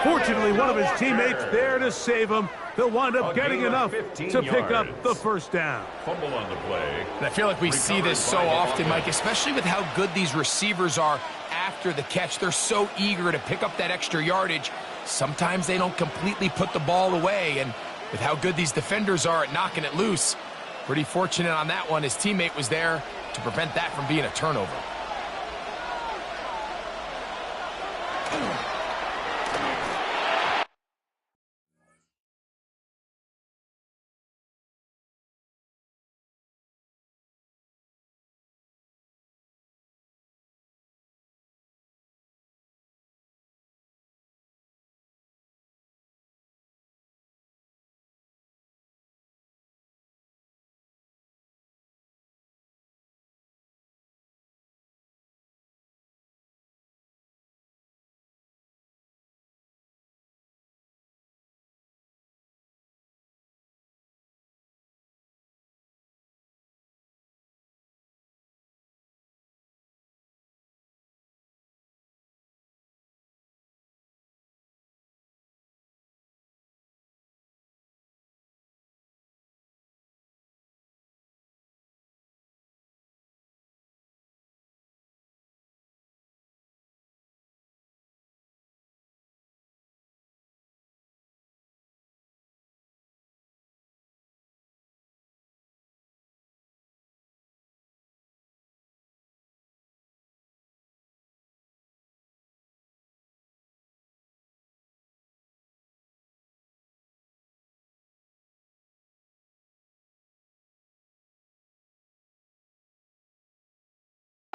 Unfortunately, one of his teammates there to save him. They'll wind up getting enough to pick up the first down. Fumble on the play. And I feel like we see this so often, Mike, especially with how good these receivers are after the catch. They're so eager to pick up that extra yardage. Sometimes they don't completely put the ball away, and with how good these defenders are at knocking it loose, pretty fortunate on that one. His teammate was there to prevent that from being a turnover.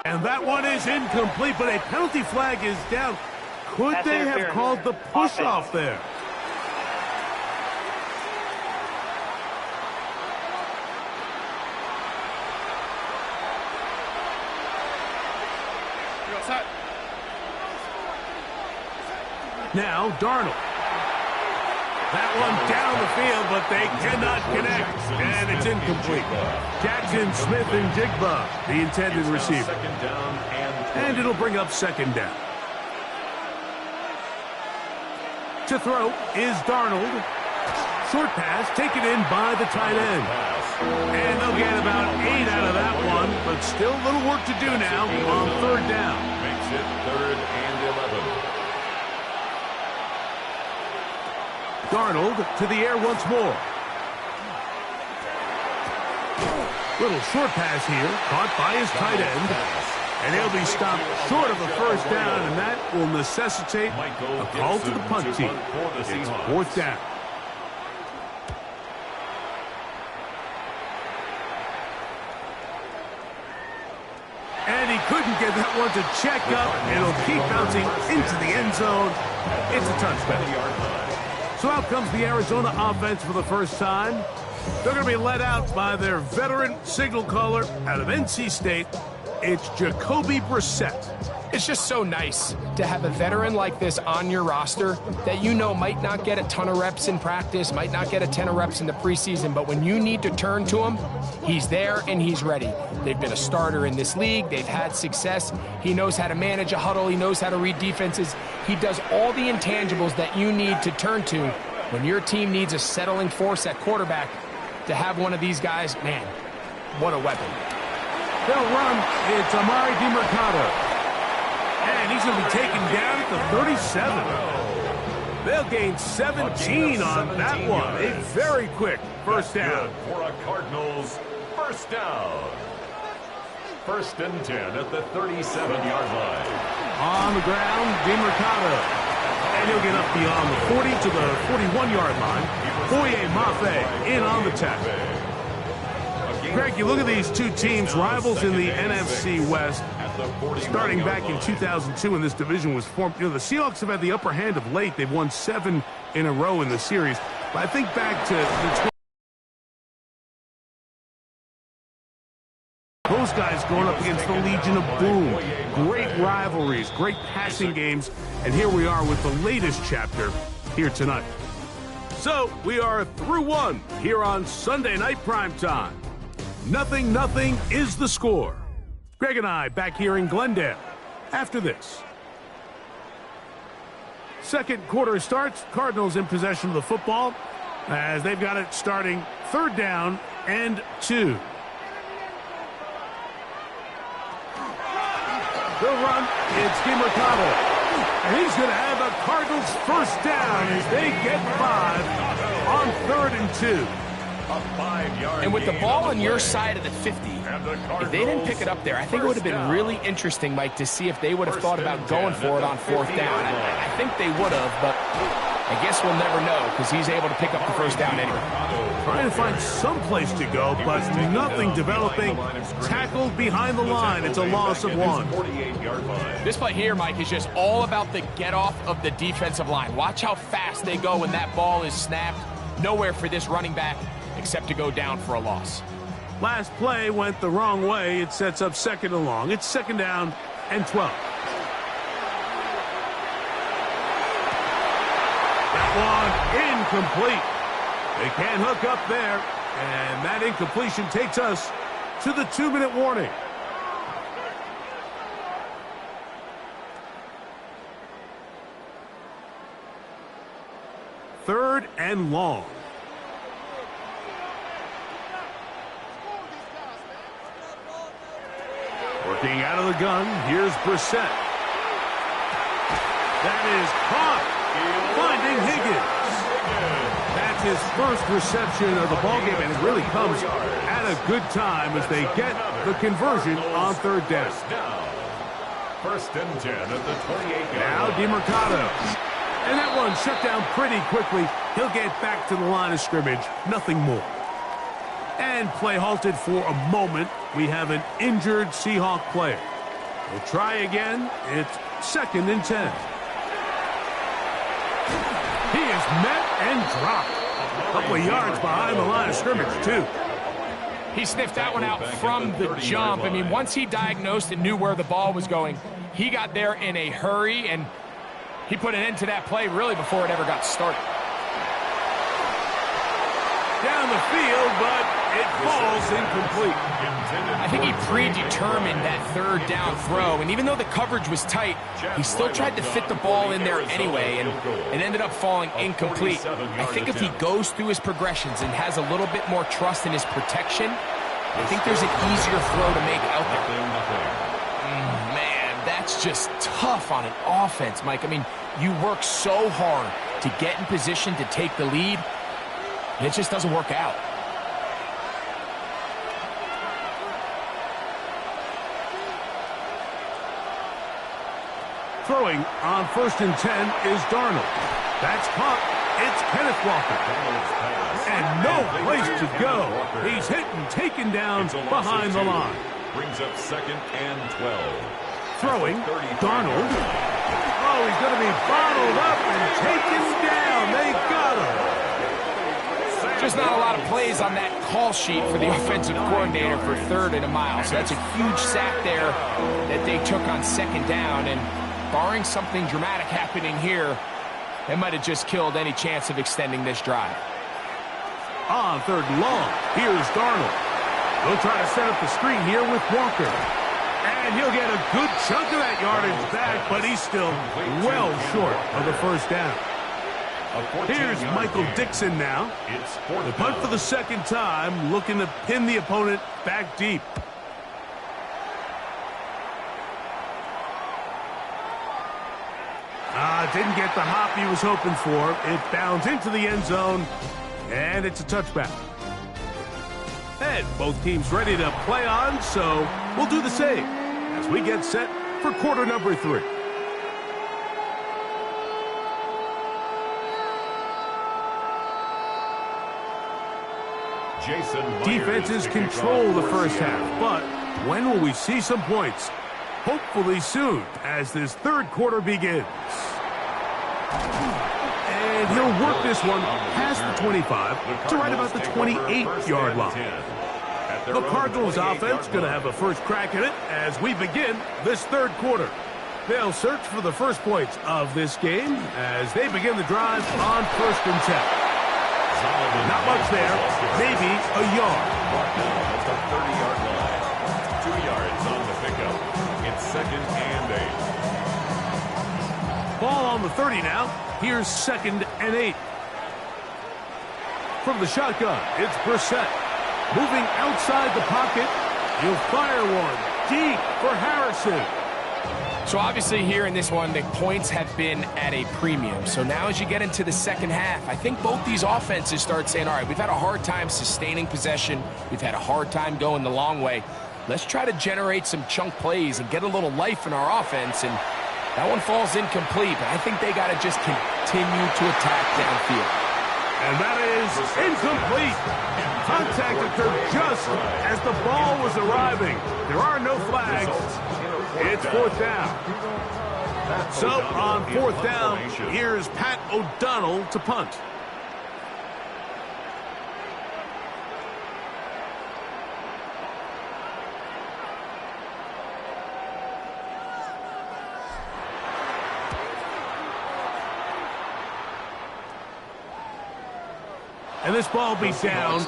And that one is incomplete, but a penalty flag is down. Could they have called the push-off there? Now, Darnold. That one down the field, but they cannot connect, and it's incomplete. Jackson, Smith, and Jigba, the intended receiver. And it'll bring up second down. To throw is Darnold. Short pass, taken in by the tight end. And they'll get about 8 out of that one, but still a little work to do now on third down. Makes it 3rd and 11. Darnold to the air once more. Little short pass here, caught by his tight end. And he'll be stopped short of the first down, and that will necessitate a call to the punt team. It's 4th down. And he couldn't get that one to check up. It'll keep bouncing into the end zone. It's a touchback. So out comes the Arizona offense for the first time. They're going to be let out by their veteran signal caller out of NC State. It's Jacoby Brissett. It's just so nice to have a veteran like this on your roster that you know might not get a ton of reps in practice, might not get a ton of reps in the preseason, but when you need to turn to him, he's there and he's ready. They've been a starter in this league. They've had success. He knows how to manage a huddle. He knows how to read defenses. He does all the intangibles that you need to turn to when your team needs a settling force at quarterback. To have one of these guys, man, what a weapon. They'll run. It's Amari DiMercato. And he's going to be taken down at the 37. They'll gain 17 on that one. A very quick first down. For a Cardinals first down. 1st and 10 at the 37-yard line. On the ground, DiMercato. And he'll get up beyond the 40 to the 41-yard line. Boye Mafe in on the tackle. Greg, you look at these two teams, rivals in the NFC West. Starting back in 2002 when this division was formed, you know, the Seahawks have had the upper hand of late. They've won 7 in a row in the series. But I think back to those guys going up against the Legion of Boom. Great rivalries, great passing games, and here we are with the latest chapter here tonight. So we are through one here on Sunday Night Primetime. 0-0 is the score. Greg and I back here in Glendale after this. Second quarter starts. Cardinals in possession of the football as they've got it starting 3rd down and 2. They'll run. It's DeMarcado. And he's going to have a Cardinals first down as they get 5 on 3rd and 2. And with the ball on your side of the 50, if they didn't pick it up there, I think it would have been really interesting, Mike, to see if they would have thought about going for it on 4th down. I think they would have, but I guess we'll never know because he's able to pick up the first down anyway. Trying to find some place to go, but nothing developing. Tackled behind the line. It's a loss of 1. This play here, Mike, is just all about the get-off of the defensive line. Watch how fast they go when that ball is snapped. Nowhere for this running back except to go down for a loss. Last play went the wrong way. It sets up 2nd and long. It's 2nd down and 12. That one incomplete. They can't hook up there, and that incompletion takes us to the 2-minute warning. Third and long. Working out of the gun, here's Brissett. That is caught. Finding Higgins. That's his first reception of the ballgame, and it really comes at a good time as they get the conversion on 3rd down. 1st and 10 at the 28-yard Now DeMarcado. And that one shut down pretty quickly. He'll get back to the line of scrimmage. Nothing more. And play halted for a moment. We have an injured Seahawk player. We'll try again. It's 2nd and 10. He is met and dropped. A couple of yards behind the line of scrimmage, too. He sniffed that one out from the jump. I mean, once he diagnosed and knew where the ball was going, he got there in a hurry, and he put an end to that play really before it ever got started. Down the field, but it falls incomplete. I think he predetermined that 3rd down throw, and even though the coverage was tight, he still tried to fit the ball in there anyway, and it ended up falling incomplete. I think if he goes through his progressions and has a little bit more trust in his protection, I think there's an easier throw to make out there. Man, that's just tough on an offense, Mike. I mean, you work so hard to get in position to take the lead, and it just doesn't work out. Throwing on 1st and 10 is Darnold. That's caught. It's Kenneth Walker. And no place to go. He's hit and taken down behind the line. Brings up 2nd and 12. Throwing, Darnold. Oh, he's going to be bottled up and taken down. They got him. Just not a lot of plays on that call sheet for the offensive coordinator for 3rd and a mile. So that's a huge sack there that they took on 2nd down. And barring something dramatic happening here, it might have just killed any chance of extending this drive. On 3rd and long, here's Darnold. He'll try to set up the screen here with Walker. And he'll get a good chunk of that yardage back, but he's still well short of the first down. Here's Michael Dixon now. The punt for the 2nd time, looking to pin the opponent back deep. Didn't get the hop he was hoping for. It bounds into the end zone, and it's a touchback. And both teams ready to play on, so we'll do the same as we get set for quarter number 3. Defenses control the first half, but when will we see some points? Hopefully soon, as this 3rd quarter begins. And he'll work this one past the 25 to right about the 28-yard line. The Cardinals offense going to have a first crack at it as we begin this 3rd quarter. They'll search for the first points of this game as they begin the drive on 1st and 10. Not much there, maybe a yard. At the 30-yard line. 2 yards on the pickup. It's 2nd and 8. Ball on the 30 now. Here's 2nd and 8. From the shotgun, it's Brissett. Moving outside the pocket. He'll fire one deep for Harrison. So obviously here in this one, the points have been at a premium. So now as you get into the second half, I think both these offenses start saying, all right, we've had a hard time sustaining possession. We've had a hard time going the long way. Let's try to generate some chunk plays and get a little life in our offense. And that one falls incomplete, but I think they got to just continue to attack downfield. And that is incomplete. Contact occurred just as the ball was arriving. There are no flags. It's 4th down. So on 4th down, here's Pat O'Donnell to punt. And this ball be down.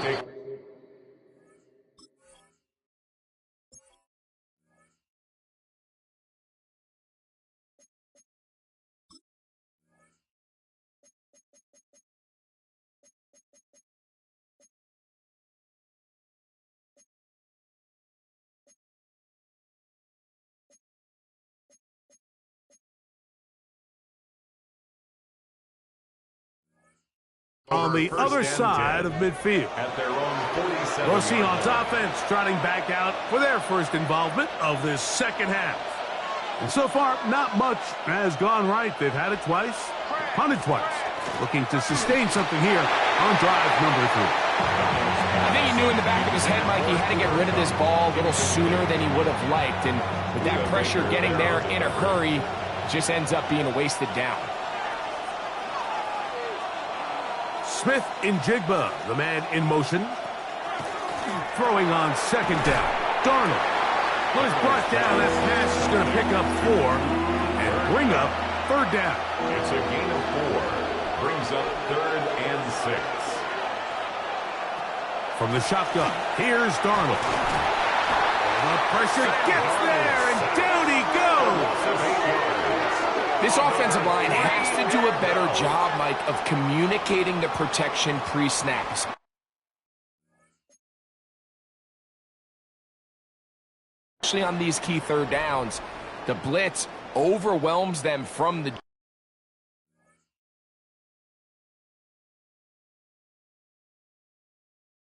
On the other side of midfield. At their own 47. The Seahawks offense trotting back out for their first involvement of this second half. And so far, not much has gone right. They've had it twice, punted twice. Looking to sustain something here on drive number 3. I think he knew in the back of his head, Mike, he had to get rid of this ball a little sooner than he would have liked. And with that pressure getting there in a hurry, it just ends up being a wasted down. Smith in Jigba, the man in motion. Throwing on 2nd down. Darnold. Well, he's brought down. That pass is going to pick up 4 and bring up 3rd down. It's a gain of 4. Brings up 3rd and 6. From the shotgun, here's Darnold. The pressure gets there, and down he goes. This offensive line has to do a better job, Mike, of communicating the protection pre-snaps. Especially on these key 3rd downs, the blitz overwhelms them from the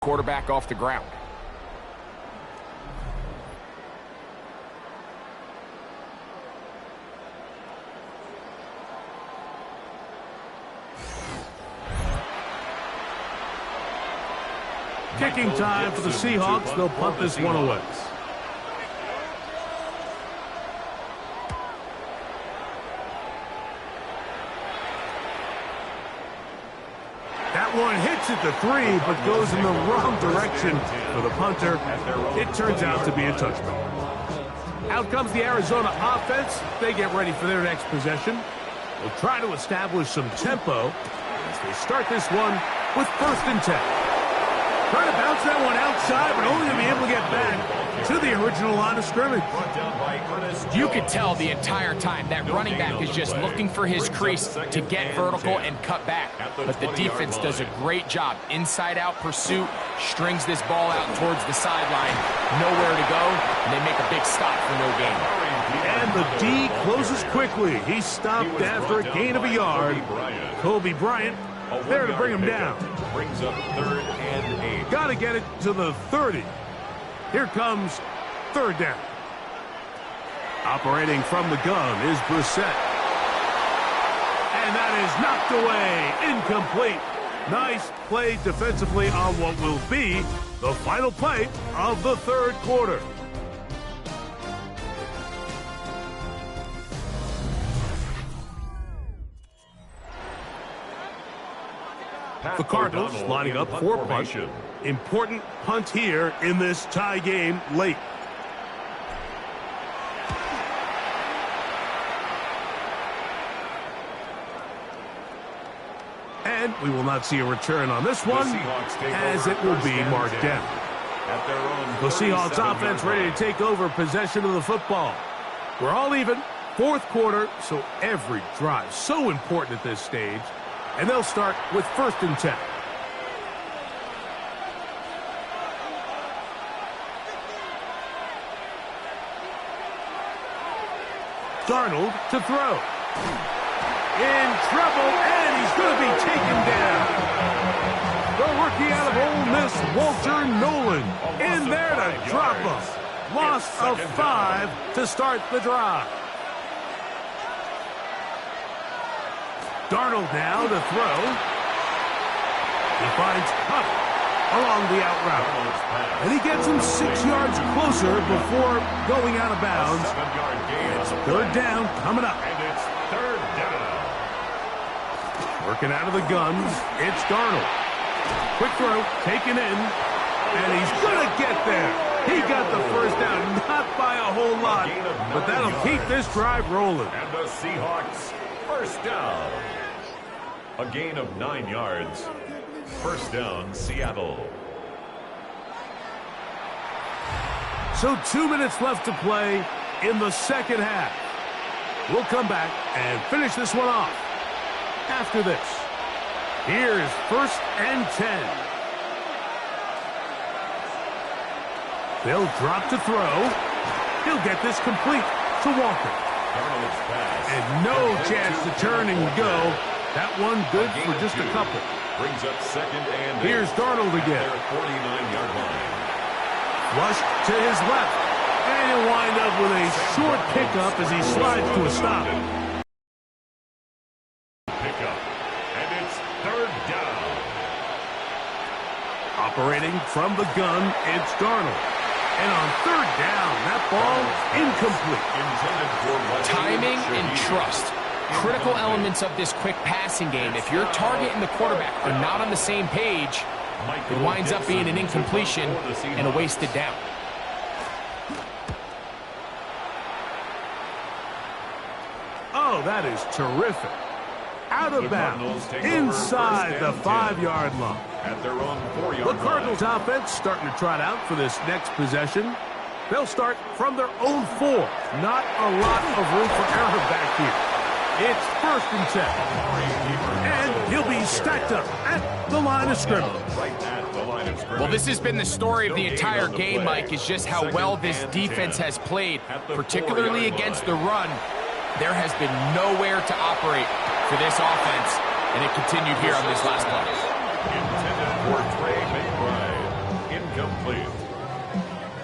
quarterback off the ground. Kicking time for the Seahawks. They'll punt this one away. That one hits at the 3, but goes in the wrong direction for the punter. It turns out to be a touchdown. Out comes the Arizona offense. They get ready for their next possession. They'll try to establish some tempo as they start this one with 1st and 10. Trying to bounce that one outside, but only to be able to get back to the original line of scrimmage. You could tell the entire time that running back is just looking for his crease to get vertical and cut back. But the defense does a great job. Inside-out pursuit, strings this ball out towards the sideline. Nowhere to go, and they make a big stop for no gain. And the D closes quickly. He stopped after a gain of a yard. Kobe Bryant there to bring him down. Brings up 3rd and 8. Got to get it to the 30. Here comes 3rd down. Operating from the gun is Brissett. And that is knocked away. Incomplete. Nice play defensively on what will be the final play of the 3rd quarter. The Cardinals lining up for punt. Important punt here in this tie game late. And we will not see a return on this one, as it will be marked down. The Seahawks offense ready to take over possession of the football. We're all even. Fourth quarter, so every drive so important at this stage. And they'll start with 1st and 10. Darnold to throw. In trouble, and he's going to be taken down. The rookie out of Ole Miss, Walter Nolan, in there to drop him. Loss of 5 to start the drive. Darnold now to throw. He finds Huff along the out route. And he gets him 6 yards closer before going out of bounds. It's 3rd down coming up. And it's 3rd down. Working out of the guns, it's Darnold. Quick throw, taken in, and he's going to get there. He got the 1st down, not by a whole lot, but that'll keep this drive rolling. And the Seahawks, 1st down. A gain of 9 yards. 1st down, Seattle. So 2 minutes left to play in the 2nd half. We'll come back and finish this one off after this. Here's 1st and 10. They'll drop to throw. He'll get this complete to Walker. And no chance to turn and go. That one good for just a couple. Brings up 2nd and 8. Here's Darnold again. Their 49-yard line. Flushed to his left. And he'll wind up with a short pickup as he slides to a stop. Pickup. And it's 3rd down. Operating from the gun, it's Darnold. And on 3rd down, that ball incomplete. Timing and trust. Critical elements of this quick passing game. If your target and the quarterback are not on the same page, it winds up being an incompletion and a wasted down. Oh, that is terrific. Out of bounds, inside the 5-yard line. At their own 4-yard The Cardinals offense starting to trot out for this next possession. They'll start from their own 4. Not a lot of room for error back here. It's 1st and 10. And he'll be stacked up at the line of scrimmage. Well, this has been the story of the entire game, Mike, is just how well this defense has played, particularly against the run. There has been nowhere to operate for this offense, and it continued here on this last play. Intended for Trey McBride. Incomplete.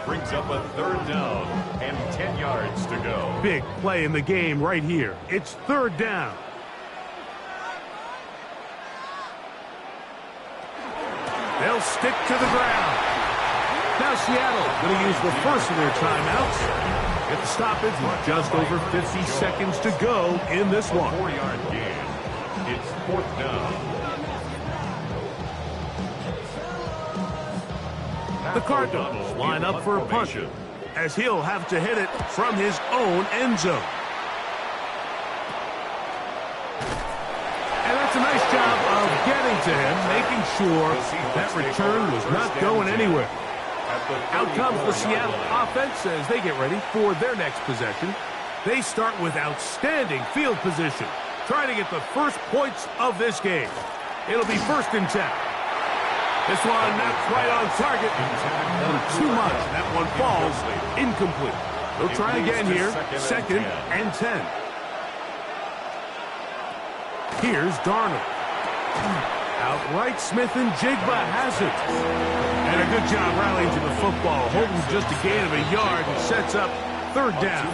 Brings up a 3rd down and 10 yards to go. Big play in the game right here. It's 3rd down. They'll stick to the ground. Now Seattle going to use the first of their timeouts. Get the stoppage with just over 50 seconds to go in this one. 4-yard gain. It's 4th down. The Cardinals line up for a punt, as he'll have to hit it from his own end zone. And that's a nice job of getting to him, making sure that return was not going anywhere. Out comes the Seattle offense as they get ready for their next possession. They start with outstanding field position, trying to get the first points of this game. It'll be 1st and 10. This one not quite on target. Too much. That one falls incomplete. They'll try again here. 2nd and 10. Here's Darnold. Outright Smith and Jigba has it. And a good job rallying to the football. Holding just a gain of a yard and sets up 3rd down.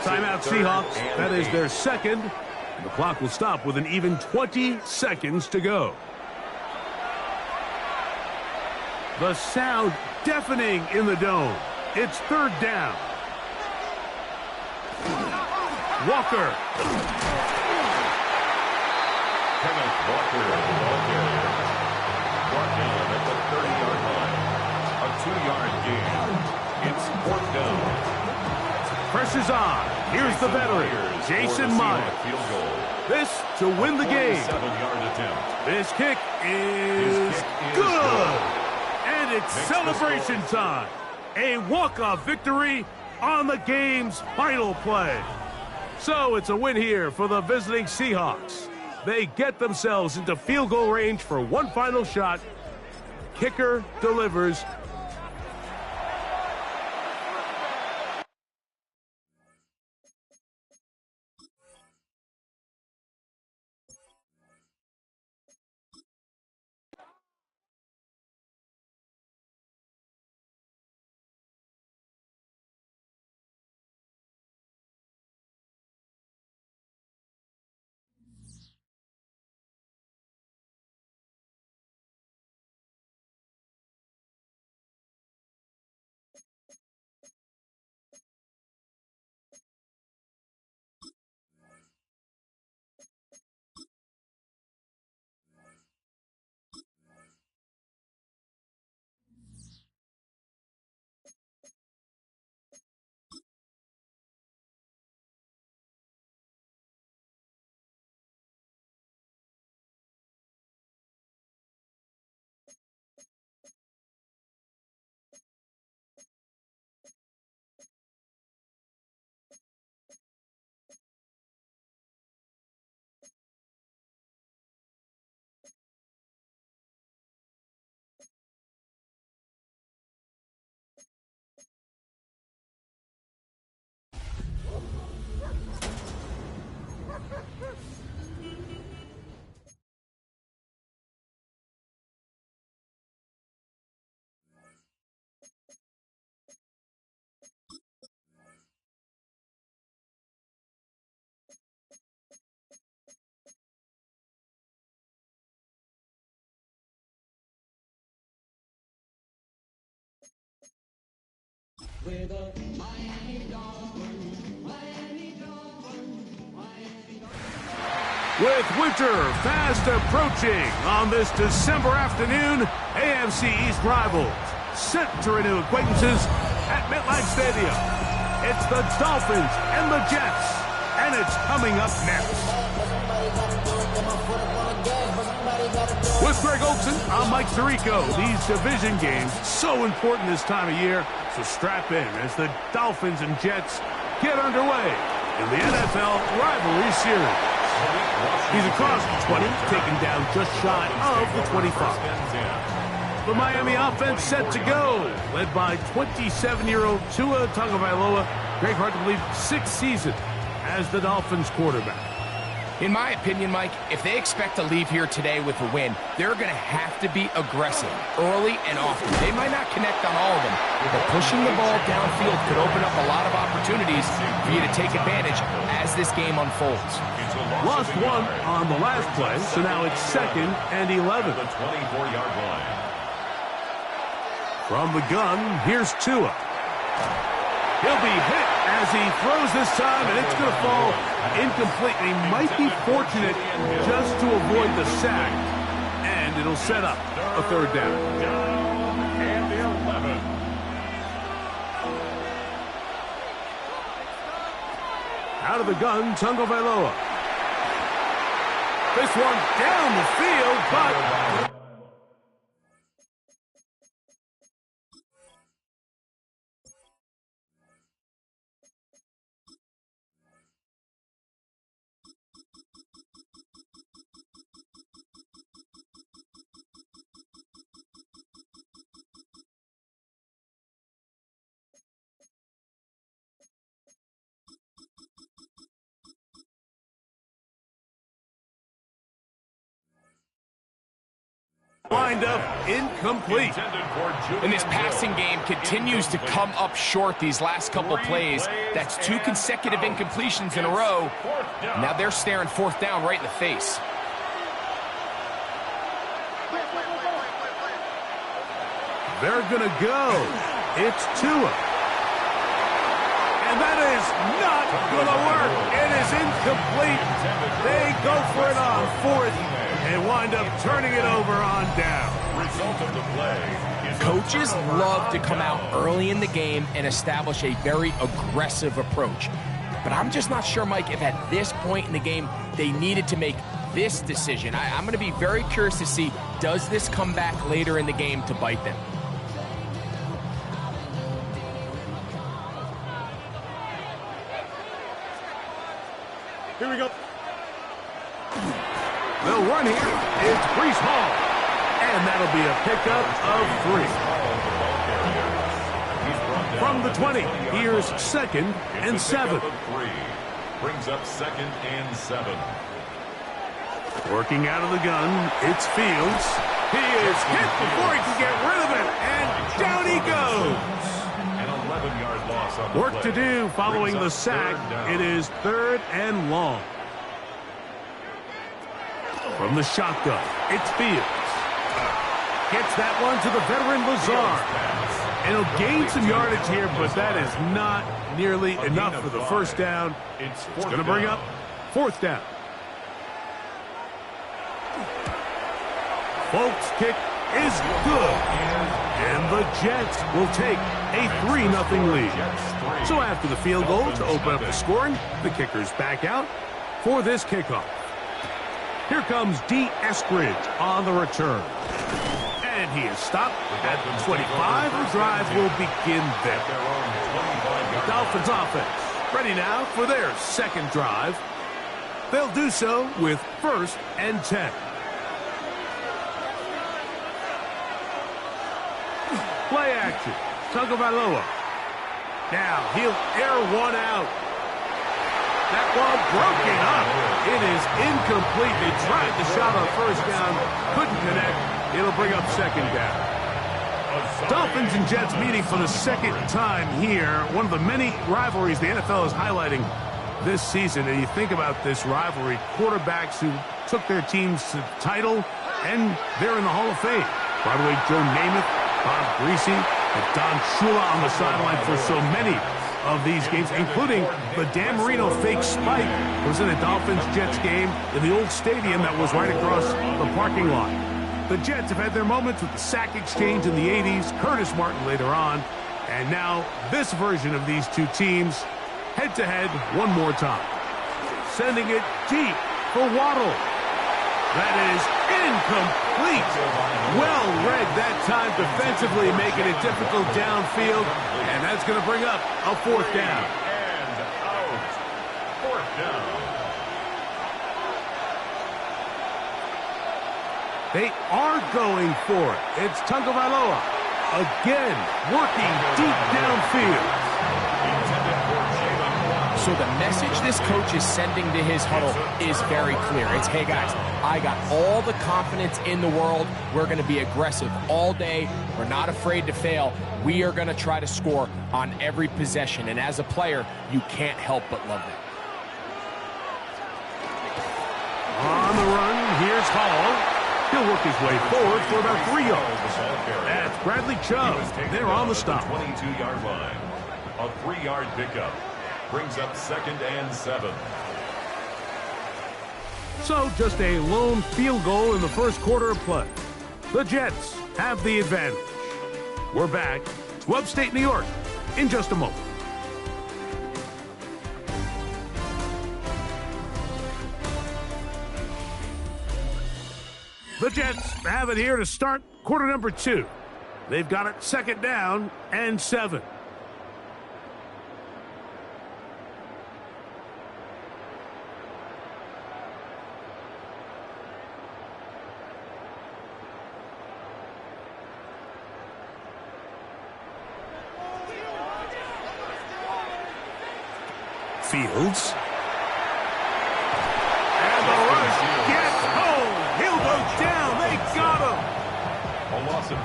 Timeout Seahawks. That is their 2nd. And the clock will stop with an even 20 seconds to go. The sound deafening in the dome. It's 3rd down. Walker. Kenneth Walker, ball carrier. Brought down at the 30-yard line. A 2-yard gain. It's 4th down. Pressure's on. Here's the veteran, Jason Myers. Field goal. This to win the game. 7-yard attempt. This kick is good. And it's celebration time. A walk-off victory on the game's final play. So it's a win here for the visiting Seahawks. They get themselves into field goal range for one final shot. Kicker delivers. With winter fast approaching on this December afternoon, AFC East rivals set to renew acquaintances at MetLife Stadium. It's the Dolphins and the Jets, and it's coming up next. With Greg Olson, I'm Mike Tirico. These division games, so important this time of year, so strap in as the Dolphins and Jets get underway in the NFL rivalry series. He's across the 20, taken down just shy of the 25. The Miami offense set to go, led by 27-year-old Tua Tagovailoa. Greg, hard to believe, 6th season as the Dolphins quarterback. In my opinion, Mike, if they expect to leave here today with a win, they're going to have to be aggressive early and often. They might not connect on all of them, but pushing the ball downfield could open up a lot of opportunities for you to take advantage as this game unfolds. Lost one on the last play, so now it's 2nd and 11. The 24-yard line. From the gun, here's Tua. He'll be hit as he throws this time, and it's going to fall incomplete. He might be fortunate just to avoid the sack, and it'll set up a 3rd down. And 11. Out of the gun, Tagovailoa. This one down the field, but wind up incomplete. And this passing game continues to come up short these last couple plays. That's 2 consecutive incompletions in a row. Now they're staring 4th down right in the face. They're going to go. It's Tua. And that is not going to work. It is incomplete. They go for it on 4th and wind up turning it over on down. Result of the play is Coaches love to come out early in the game and establish a very aggressive approach. But I'm just not sure, Mike, if at this point in the game they needed to make this decision. I'm going to be very curious to see, does this come back later in the game to bite them? Here we go. They'll run here. It's Breece Hall. And that'll be a pickup of 3. From the 20, here's 2nd and 7. Brings up 2nd and 7. Working out of the gun, it's Fields. He is hit before he can get rid of it, and down he goes. An 11-yard loss on the Work play. to do following the sack. It is 3rd and long. From the shotgun, it's Fields. Gets that one to the veteran Lazard. And he'll gain some yardage here, but that is not nearly enough for the first down. It's going to bring up 4th down. Folks' kick is good. And the Jets will take a 3-0 lead. So after the field goal to open up the scoring, the kicker's back out for this kickoff. Here comes D. Eskridge on the return. And he is stopped at the 25. The drive will begin there. The Dolphins offense ready now for their 2nd drive. They'll do so with 1st and 10. Play action. Tagovailoa. Now he'll air one out. That ball broken up. It is incomplete. They tried the shot on 1st down. Couldn't connect. It'll bring up 2nd down. Dolphins and Jets meeting for the 2nd time here. One of the many rivalries the NFL is highlighting this season. And you think about this rivalry, quarterbacks who took their teams to the title, and they're in the Hall of Fame. By the way, Joe Namath, Bob Greasy, and Don Shula on the sideline for so many of these games, including the Dan Marino fake spike was in a Dolphins-Jets game in the old stadium that was right across the parking lot. The Jets have had their moments with the sack exchange in the 80s, Curtis Martin later on, and now this version of these two teams head-to-head one more time. Sending it deep for Waddle. That is incomplete. Well read that time defensively, making it difficult downfield, and that's going to bring up a 4th down. And out. 4th down. They are going for it. It's Tagovailoa again working deep downfield. So the message this coach is sending to his huddle is very clear. It's, hey guys, I got all the confidence in the world. We're going to be aggressive all day. We're not afraid to fail. We are going to try to score on every possession. And as a player, you can't help but love that. On the run, here's Hall. He'll work his way forward for about 3 yards. That's Bradley Chubb. They're on the stop. 22-yard line. A 3-yard pickup. Brings up 2nd and 7. So just a lone field goal in the first quarter of play. The Jets have the advantage. We're back to upstate New York in just a moment. The Jets have it here to start quarter number 2. They've got it 2nd down and 7. Fields. And the rush gets home. He'll go down. They got him.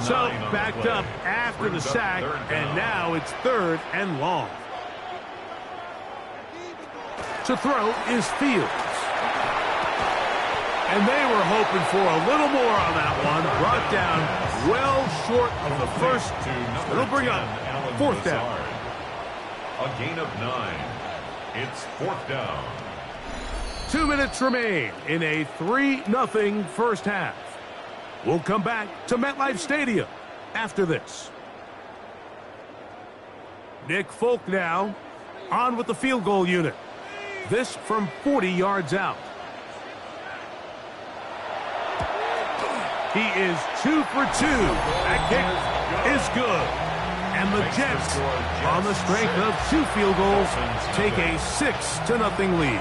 So backed up after the sack, and now it's 3rd and long. To throw is Fields. And they were hoping for a little more on that one. Brought down well short of the first. It'll bring up 4th down. A gain of 9. It's 4th down. 2 minutes remain in a 3-0 first half. We'll come back to MetLife Stadium after this. Nick Folk now on with the field goal unit. This from 40 yards out. He is 2 for 2. That kick is good. And the Jets, on the strength of 2 field goals, take a 6-0 lead.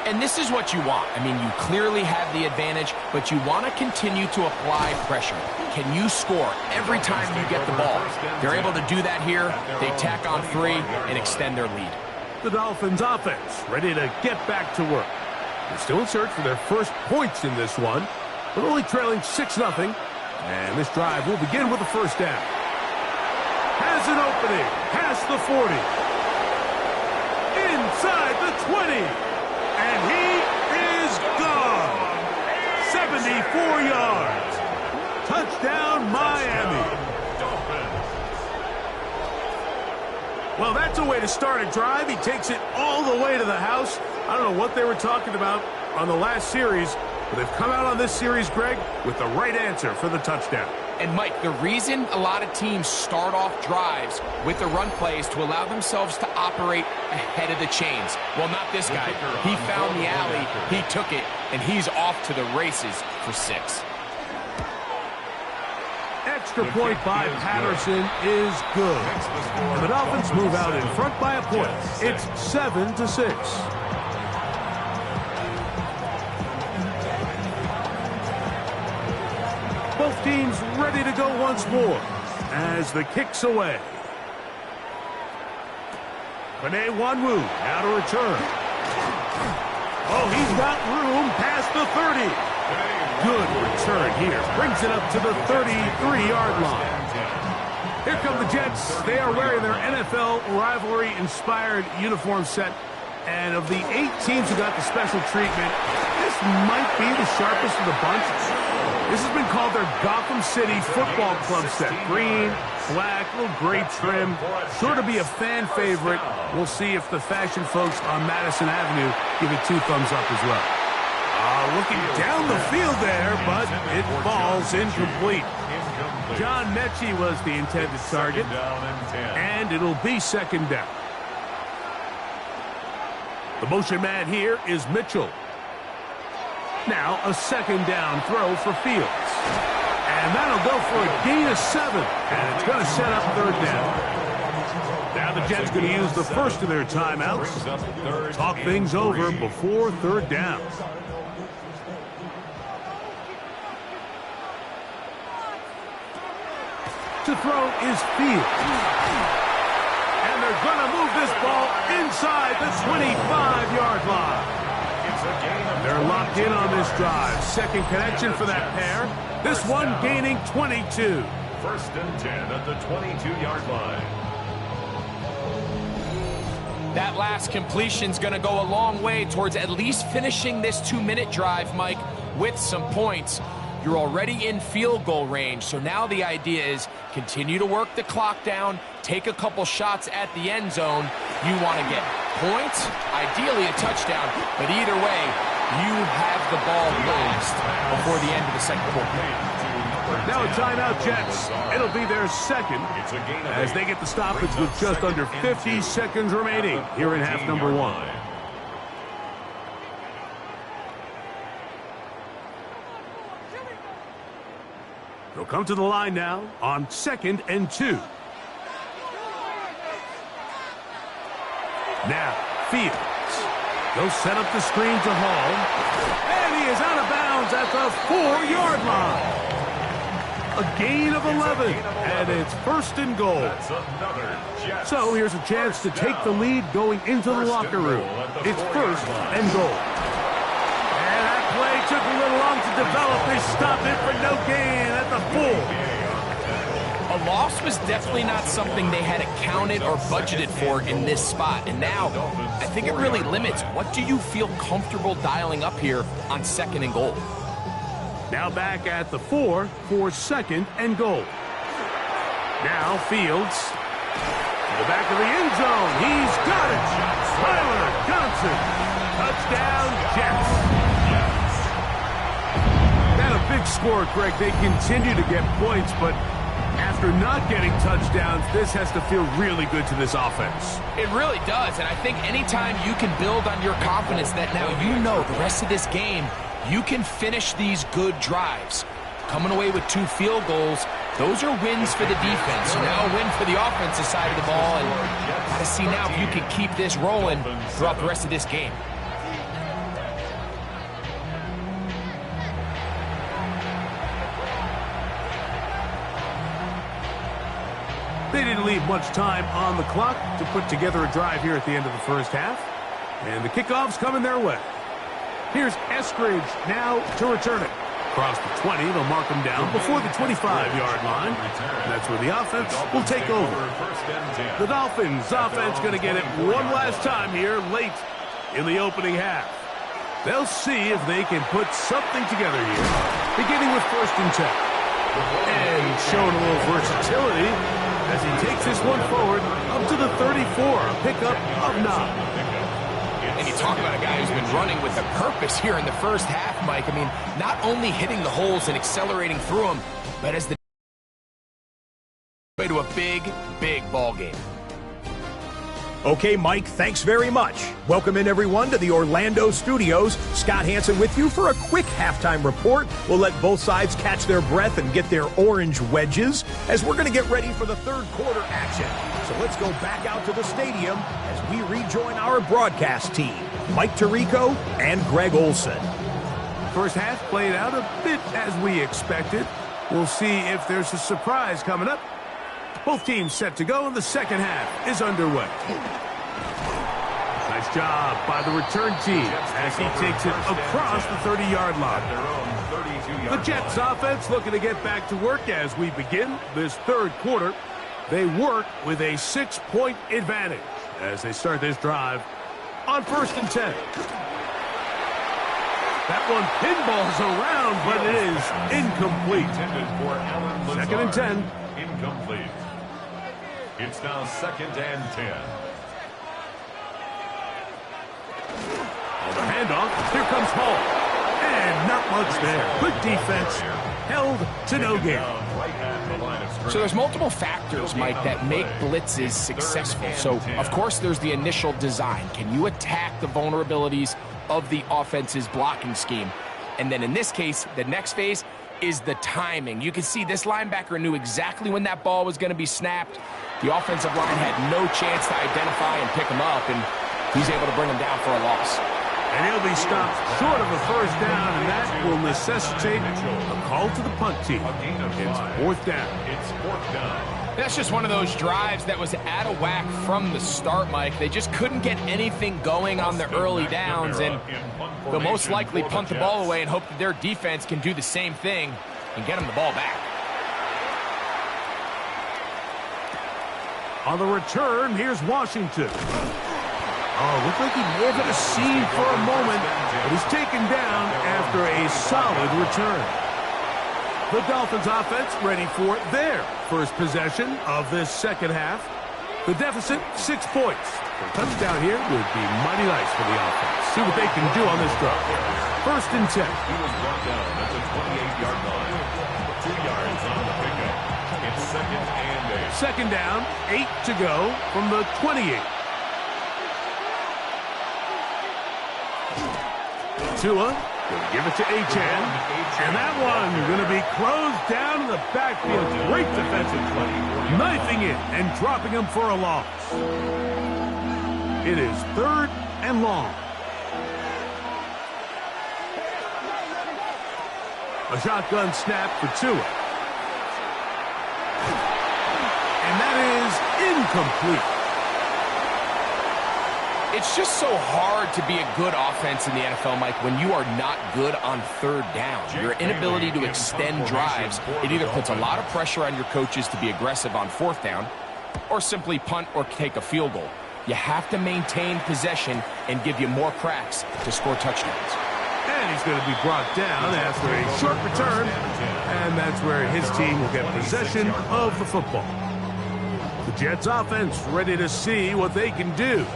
And this is what you want. I mean, you clearly have the advantage, but you want to continue to apply pressure. Can you score every time you get the ball? They're able to do that here. They tack on 3 and extend their lead. The Dolphins offense ready to get back to work. They're still in search for their first points in this one, but only trailing 6-0. And this drive will begin with the first down. Has an opening, past the 40. Inside the 20. And he is gone. 74 yards. Touchdown, Miami. Well, that's a way to start a drive. He takes it all the way to the house. I don't know what they were talking about on the last series, but they've come out on this series, Greg, with the right answer for the touchdown. And, Mike, the reason a lot of teams start off drives with the run play is to allow themselves to operate ahead of the chains. Well, not this guy. He found the alley, he took it, and he's off to the races for 6. Extra point by Patterson is good. And the Dolphins move out in front by a point. It's 7-6. Both teams ready to go once more as the kick's away. Panay Wanwu now to return. Oh, he's got room past the 30. Good return here. Brings it up to the 33-yard line. Here come the Jets. They are wearing their NFL rivalry-inspired uniform set. And of the 8 teams who got the special treatment, this might be the sharpest of the bunch. This has been called their Gotham City Football Club set. Green, black, little gray trim. Sure to be a fan favorite. We'll see if the fashion folks on Madison Avenue give it 2 thumbs up as well. Looking down the field there, but it falls incomplete. John Mechie was the intended target, and it'll be 2nd down. The motion man here is Mitchell. Now a 2nd down throw for Fields. And that'll go for a gain of 7, and it's going to set up 3rd down. Now the Jets going to use the first of their timeouts. Talk things over before 3rd down. To throw is Fields. And they're going to move this ball inside the 25-yard line. They're locked in on this drive. 2nd connection for that pair. This one gaining 22. 1st and 10 at the 22-yard line. That last completion's going to go a long way towards at least finishing this 2-minute drive, Mike, with some points. You're already in field goal range, so now the idea is continue to work the clock down, take a couple shots at the end zone. You want to get points, ideally a touchdown, but either way, you have the ball last before the end of the 2nd quarter. Now a timeout, Jets. It'll be their 2nd as they get the stoppage with just under 50 seconds remaining here in half number 1. They'll come to the line now on 2nd and 2. Now, Fields. They'll set up the screen to Hall. And he is out of bounds at the 4-yard line. A gain of 11, and it's 1st and goal. So here's a chance to take the lead going into the locker room. It's 1st and goal. Play took a little long to develop. They stopped it for no gain at the 4. A loss was definitely not something they had accounted or budgeted for in this spot. And now, I think it really limits what do you feel comfortable dialing up here on 2nd and goal. Now back at the 4 for 2nd and goal. Now Fields. To the back of the end zone. He's got it. Tyler Johnson. Touchdown, Jets. Big score, Greg. They continue to get points, but after not getting touchdowns, this has to feel really good to this offense. It really does, and I think anytime you can build on your confidence that now you know the rest of this game, you can finish these good drives. Coming away with 2 field goals, those are wins for the defense. So now a win for the offensive side of the ball, and got to see now if you can keep this rolling throughout the rest of this game. They didn't leave much time on the clock to put together a drive here at the end of the first half. And the kickoff's coming their way. Here's Eskridge now to return it. Across the 20, they'll mark him down before the 25-yard line. That's where the offense will take over. The Dolphins offense going to get it one last time here late in the opening half. They'll see if they can put something together here, beginning with 1st and 10. And showing a little versatility as he takes this one forward up to the 34, a pickup of 9. And you talk about a guy who's been running with a purpose here in the first half, Mike. I mean, not only hitting the holes and accelerating through them, but as the way to a big, big ball game. Okay, Mike, thanks very much. Welcome in, everyone, to the Orlando studios. Scott Hansen with you for a quick halftime report. We'll let both sides catch their breath and get their orange wedges as we're going to get ready for the third quarter action. So let's go back out to the stadium as we rejoin our broadcast team, Mike Tirico and Greg Olson. First half played out a bit as we expected. We'll see if there's a surprise coming up. Both teams set to go, and the second half is underway. Nice job by the return team as he takes it across the 30-yard line. The Jets offense looking to get back to work as we begin this third quarter. They work with a 6-point advantage as they start this drive on 1st and 10. That one pinballs around, but it is incomplete. 2nd and 10. Incomplete. It's now 2nd and 10. On the handoff, here comes Hall. And not much there. Good defense, held to no gain. So there's multiple factors, Mike, that make blitzes successful. So, of course, there's the initial design. Can you attack the vulnerabilities of the offense's blocking scheme? And then in this case, the next phase is the timing. You can see this linebacker knew exactly when that ball was going to be snapped. The offensive line had no chance to identify and pick him up, and he's able to bring him down for a loss. And he'll be stopped short of a first down, and that will necessitate a call to the punt team. It's 4th down. It's 4th down. That's just one of those drives that was out of whack from the start, Mike. They just couldn't get anything going on the early downs, and they'll most likely punt the ball away and hope that their defense can do the same thing and get them the ball back. On the return, here's Washington. Oh, looked like he may have hit a seam for a moment, but he's taken down after a solid return. The Dolphins offense ready for their first possession of this second half. The deficit, 6 points. A touchdown here would be mighty nice for the offense. See what they can do on this drive. 1st and 10. He was brought down at the 28-yard line. 2 yards on the pickup. It's 2nd and 8. 2nd down, 8 to go from the 28. Tua will give it to Achan. And that one going to be closed down in the backfield. Great defensive play. Knifing it and dropping him for a loss. It is 3rd and long. A shotgun snap for Tua. And that is incomplete. It's just so hard to be a good offense in the NFL, Mike, when you are not good on 3rd down. Your inability to extend drives, it either puts a lot of pressure on your coaches to be aggressive on 4th down or simply punt or take a field goal. You have to maintain possession and give you more cracks to score touchdowns. And he's going to be brought down after a short return, and that's where his team will get possession of the football. The Jets offense ready to see what they can do.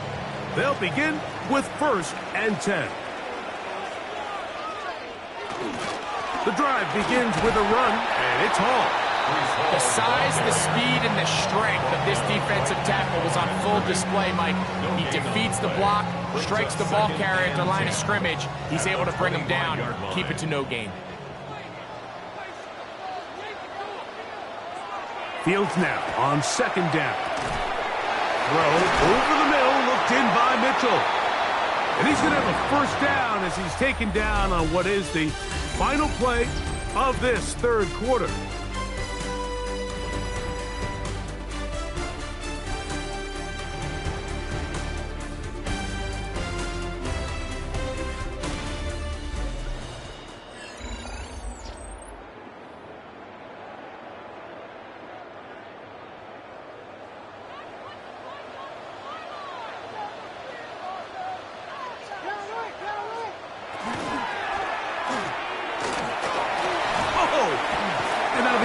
They'll begin with 1st and 10. The drive begins with a run, and it's Hall. The size, the speed, and the strength of this defensive tackle was on full display, Mike. He defeats the block, strikes the ball carrier at the line of scrimmage. He's able to bring him down, keep it to no gain. Fields now on 2nd down. Throw over the middle, looked in by Mitchell. And he's going to have a first down as he's taken down on what is the final play of this third quarter.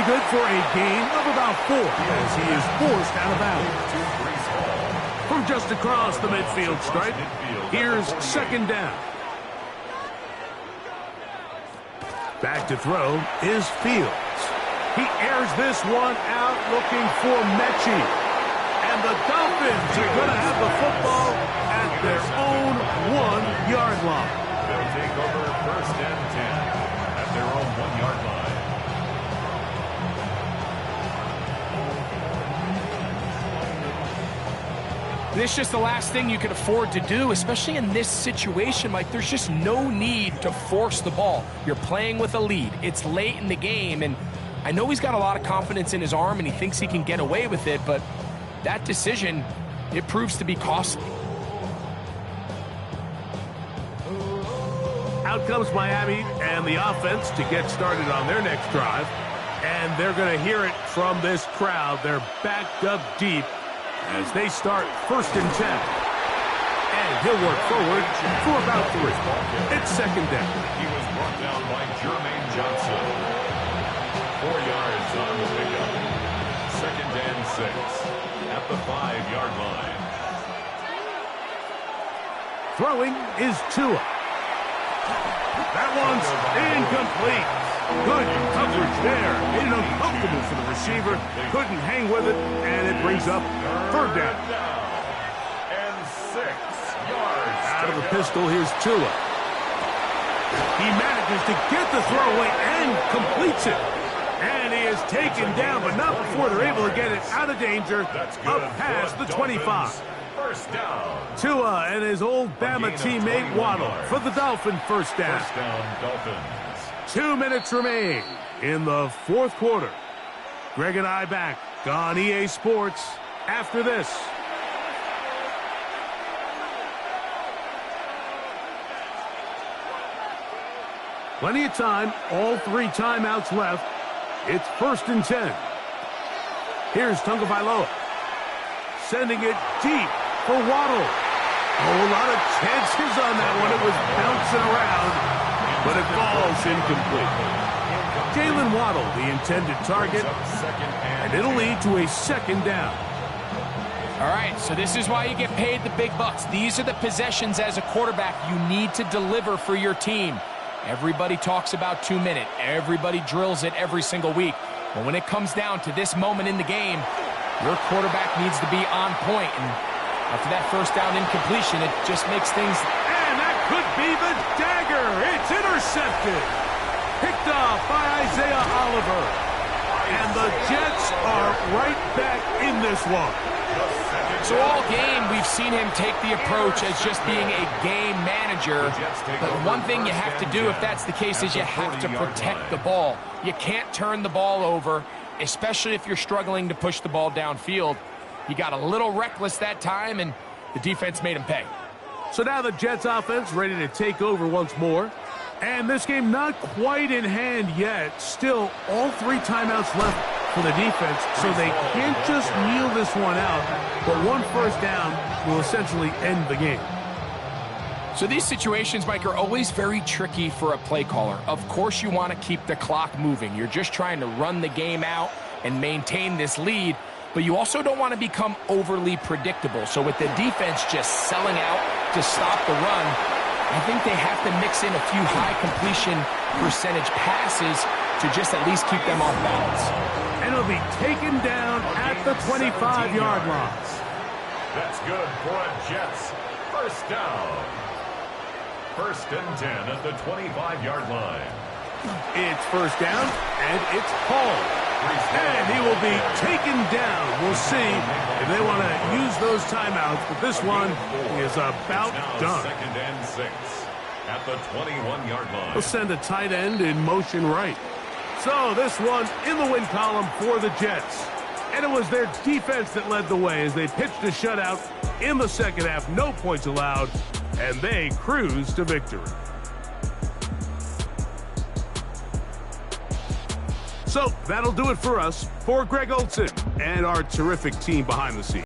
good for a gain of about 4 as he is forced out of bounds. From just across the midfield stripe, here's second down. Back to throw is Fields. He airs this one out looking for Mechie. And the Dolphins are going to have the football at their own 1-yard line. They'll take over first and 10 at their own 1-yard line. And it's just the last thing you can afford to do, especially in this situation. Like, there's just no need to force the ball. You're playing with a lead. It's late in the game, and I know he's got a lot of confidence in his arm, and he thinks he can get away with it, but that decision, it proves to be costly. Out comes Miami and the offense to get started on their next drive. And they're going to hear it from this crowd. They're backed up deep as they start first and 10. And he'll work forward for about 3. It's second down. He was brought down by Jermaine Johnson. 4 yards on the pickup. Second and 6 at the 5-yard line. Throwing is Tua. That one's incomplete. Good coverage there. Made it uncomfortable for the receiver. Couldn't hang with it, and it brings up third down. And 6 yards. Out of the pistol, here's Tua. He manages to get the throw away and completes it. And he is taken down, but not before they're able to get it out of danger, up past the 25. First down. Tua and his old Bama teammate Waddle for the Dolphin first down. First down, Dolphins. 2 minutes remain in the fourth quarter. Greg and I back on EA Sports after this. Plenty of time, all 3 timeouts left. It's first and 10. Here's Tagovailoa. Sending it deep for Waddle. Oh, a lot of chances on that one. It was bouncing around, but it falls incomplete. Jalen Waddle, the intended target, and it'll lead to a second down. All right, so this is why you get paid the big bucks. These are the possessions as a quarterback you need to deliver for your team. Everybody talks about 2 minutes. Everybody drills it every single week. But when it comes down to this moment in the game, your quarterback needs to be on point. And after that first down incompletion, it just makes things... And that could be the dagger. It's intercepted. Picked off by Isaiah Oliver. And the Jets are right back in this one. So all game, we've seen him take the approach as just being a game manager. But one thing you have to do if that's the case is you have to protect the ball. You can't turn the ball over, especially if you're struggling to push the ball downfield. He got a little reckless that time, and the defense made him pay. So now the Jets offense ready to take over once more. And this game not quite in hand yet. Still, all 3 timeouts left for the defense, so they can't just kneel this one out. But 1 first down will essentially end the game. So these situations, Mike, are always very tricky for a play caller. Of course you want to keep the clock moving. You're just trying to run the game out and maintain this lead, but you also don't want to become overly predictable. So with the defense just selling out to stop the run, I think they have to mix in a few high completion percentage passes to just at least keep them off balance. And it'll be taken down at the 25-yard line. That's good for a Jets first down. First and 10 at the 25-yard line. It's first down, and it's Paul. And he will be taken down. We'll see if they want to use those timeouts, but this one is about done. Second and 6 at the 21-yard line. They'll send a tight end in motion right. So this one in the win column for the Jets. And it was their defense that led the way as they pitched a shutout in the second half. No points allowed, and they cruised to victory. So that'll do it for us. For Greg Olson and our terrific team behind the scenes.